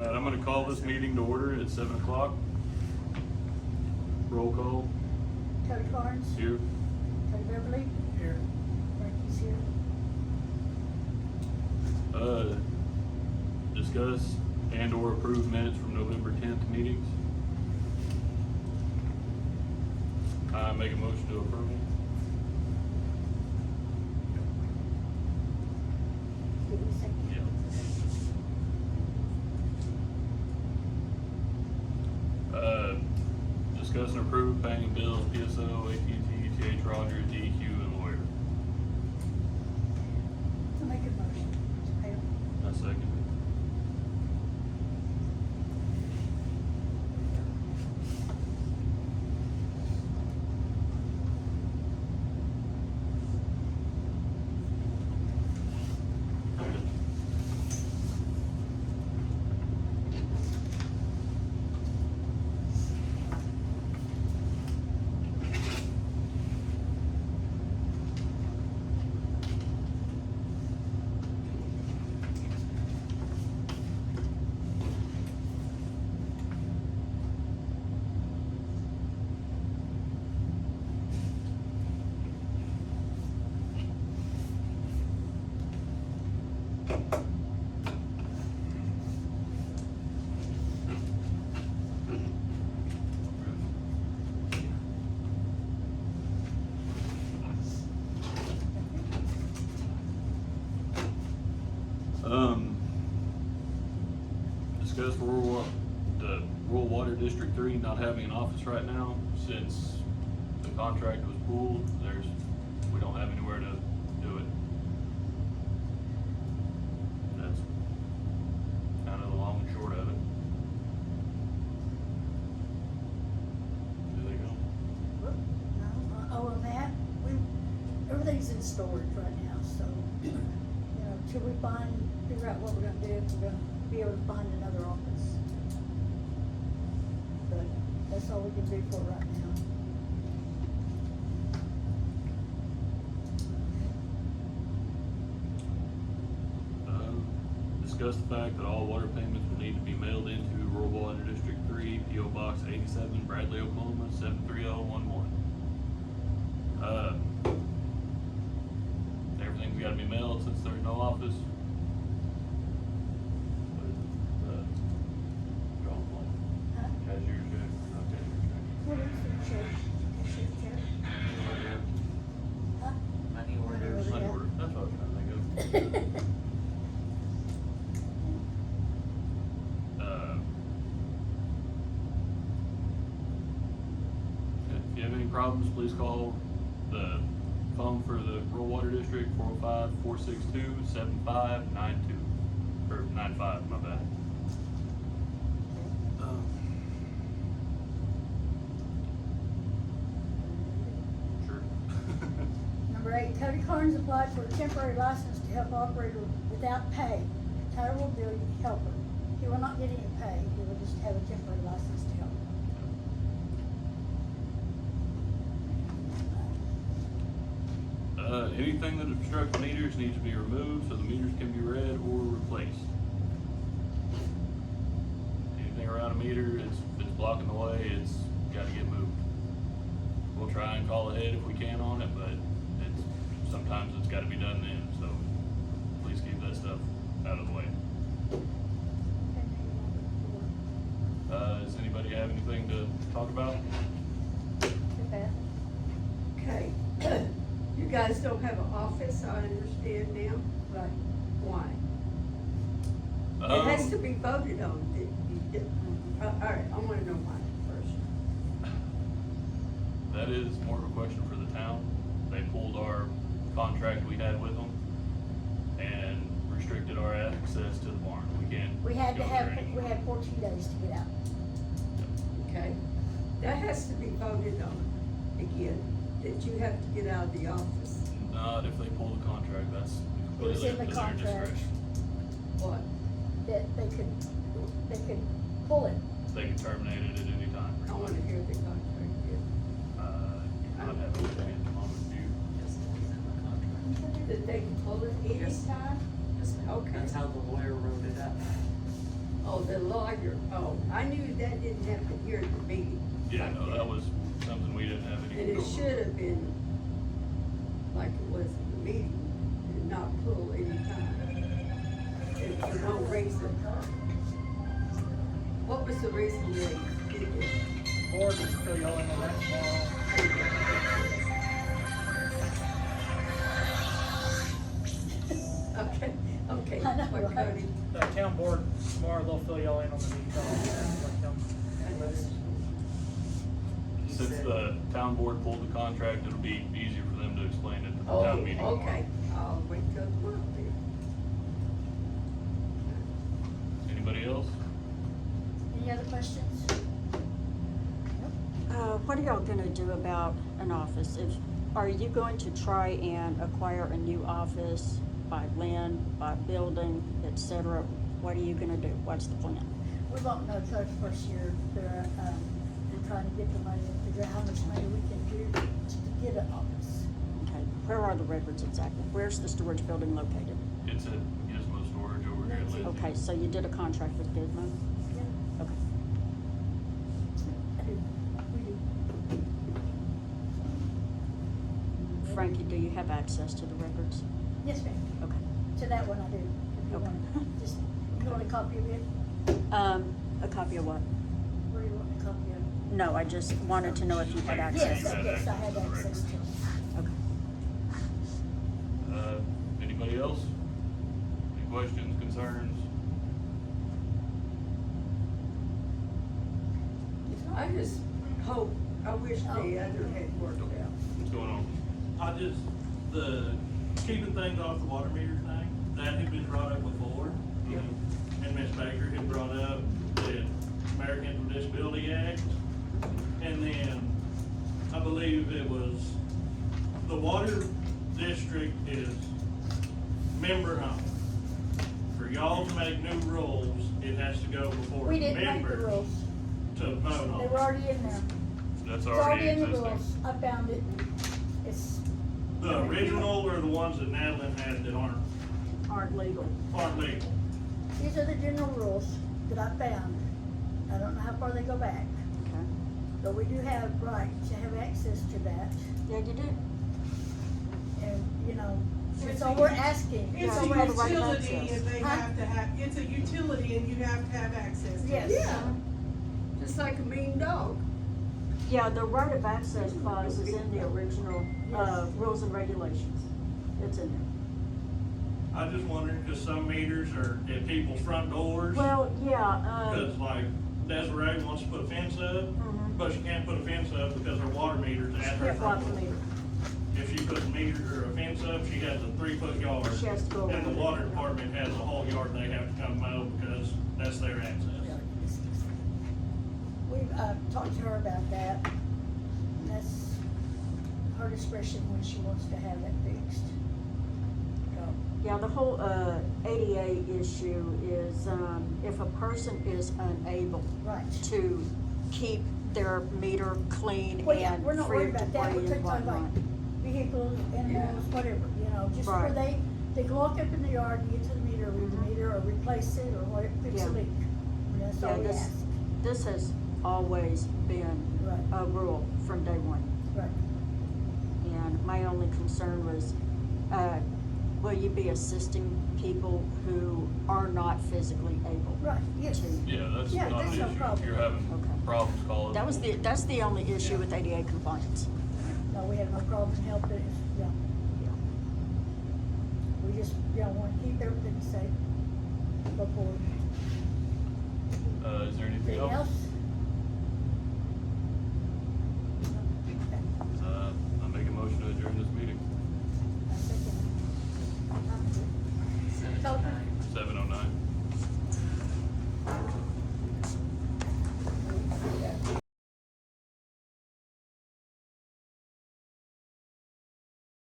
I'm going to call this meeting to order at 7 o'clock. Roll call. Cody Carnes. Here. Cody Beverly. Here. Frankie's here. Discuss and or approve minutes from November 10th meetings. I make a motion to approve them. Give me a second. Discuss and approve paying bills, PSO, AT&T, TH Rogers, DEQ, and lawyer. I'll make a motion to pay them. I second Discuss the Rural Water District 3 not having an office right now since the contract was pulled. We don't have anywhere to do it. That's kind of the long and short of it. There they go. Whoop, no, oh, and that, everything's in storage right now, so, you know, till we figure out what we're gonna do, if we're gonna be able to find another office. But that's all we can do for right now. Discuss the fact that all water payments will need to be mailed into Rural Water District 3, P.O. Box 87, Bradley, Oklahoma, 73011. Everything's gotta be mailed since there's no office. Huh? Cashier's check, not cashier's check. What is the check? Cashier's check? Huh? Money orders. Money Money Yeah. order, that's what I was trying to think of. If you have any problems, please call the phone for the Rural Water District, 405-462-7592, or 95, my bad. Sure. Number 8, Cody Carnes applied for a temporary license to help operator without pay. Tyler will bill you helper. He will not get any pay, he will just have a temporary license to help. Anything that obstructs meters needs to be removed so the meters can be read or replaced. Anything around a meter, it's blocking the way, it's gotta get moved. We'll try and call ahead if we can on it, but sometimes it's gotta be done then, so please keep that stuff out of the way. Does anybody have anything to talk about? Okay, you guys don't have an office, I understand now. Right. Why? It has to be voted on. All right, I wanna know why first. That is more of a question for the town. They pulled our contract we had with them and restricted our access to the barn. We can't. We had to go have, there anymore. we had 14 days to get out. Okay, that has to be voted on again, that you have to get out of the office. Not if they pull the contract, that's It was completely in up the to their contract. discretion. What? That they could pull it. They can terminate it at any time. I wanna hear the contract again. You might have it at the moment view. That they can pull it any Yes. time? Yes, ma'am. Okay. That's how the lawyer wrote it up. Oh, the lawyer, oh, I knew that didn't happen here at the meeting. Yeah, no, that was something we didn't have any And it control should over. have been like it was at the meeting, and not pull any time. And for no reason. What was the reason they did this? Board will fill y'all in on that tomorrow. Okay, okay, I know, what right? Cody? The town board tomorrow, they'll fill y'all in on the details. Since the town board pulled the contract, it'll be easier for them to explain it at the Oh, town meeting tomorrow. okay, I'll wait till tomorrow then. Anybody else? Any other questions? What are y'all gonna do about an office? Are you going to try and acquire a new office by land, by building, et cetera? What are you gonna do? What's the plan? We won't know till the first year, we're trying to get the money, and figure out how much money we can do to get an office. Okay, where are the records exactly? Where's the storage building located? It's at Gizmo Storage over here at Lindsay. Okay, so you did a contract with Gizmo? Yeah, Okay. I do, we do. Frankie, do you have access to the records? Yes, ma'am, Okay. to that one I do, if you Okay. want, just, you want a copy of it? A copy of what? Where do you want a copy of it? No, I just wanted to know if you had access. Yes, I have access to it. Okay. Anybody else? Any questions, concerns? I just hope, I wish the other had worked out. What's going on? the keeping things off the water meter thing, that had been brought up before. Yeah. And Ms. Baker had brought up the Americans with Disability Act. And then, I believe it was, the water district is member owned. For y'all to make new rules, it has to go before We the didn't make the members rules. to vote on They it. were already in there. That's It's already in the existing. rules. I found it. It's, The original are the ones that Madeline had that Aren't legal. aren't legal. these are the general rules that I found. I don't know how far they go back, Okay. but we do have right to have access to that. Yeah, you do. And, you know, It's that's a all we're ut- asking. It's Yeah, a we have the right of utility access. and they Huh? have to have, it's a utility and you have to have access to it. Yes. Yeah, just like a mean dog. Yeah, the right of access clause is in the original, Yes. rules and regulations. It's in there. I just wondering, cause some meters are at people's front doors. Well, yeah, Cause like Desiree wants to put a fence up, Mhm. but she can't put a fence up because her water meter's at her can't block front the door. meter. If she puts a meter or a fence up, she has a 3-foot yard. She has to go And the around it. water department has a whole yard they have to come mow because that's their access. We've, talked to her about that. And that's her discretion when she wants to have that fixed. So, Yeah, the whole, ADA issue is, if a person is unable right. to keep their meter clean Well, yeah, and we're not free worried of about that. debris We're and talking like whatnot. vehicles, animals, whatever, you know, just where Right. they can walk up in the yard and get to the meter, read the Mhm. meter, or replace it, or what, fix Yeah. a leak. And that's all Yeah, we this, ask. this has always been Right. a rule from day one. Right. And my only concern was, will you be assisting people who are not physically able? Right, yes. To- Yeah, that's Yeah, not an that's no issue. If problem. you're having Okay. problems, call it. That's the only issue with ADA compliance. No, we have no problem helping, it's, yeah. We just, you know, wanna keep everything safe before. Is there anything Anything else? else?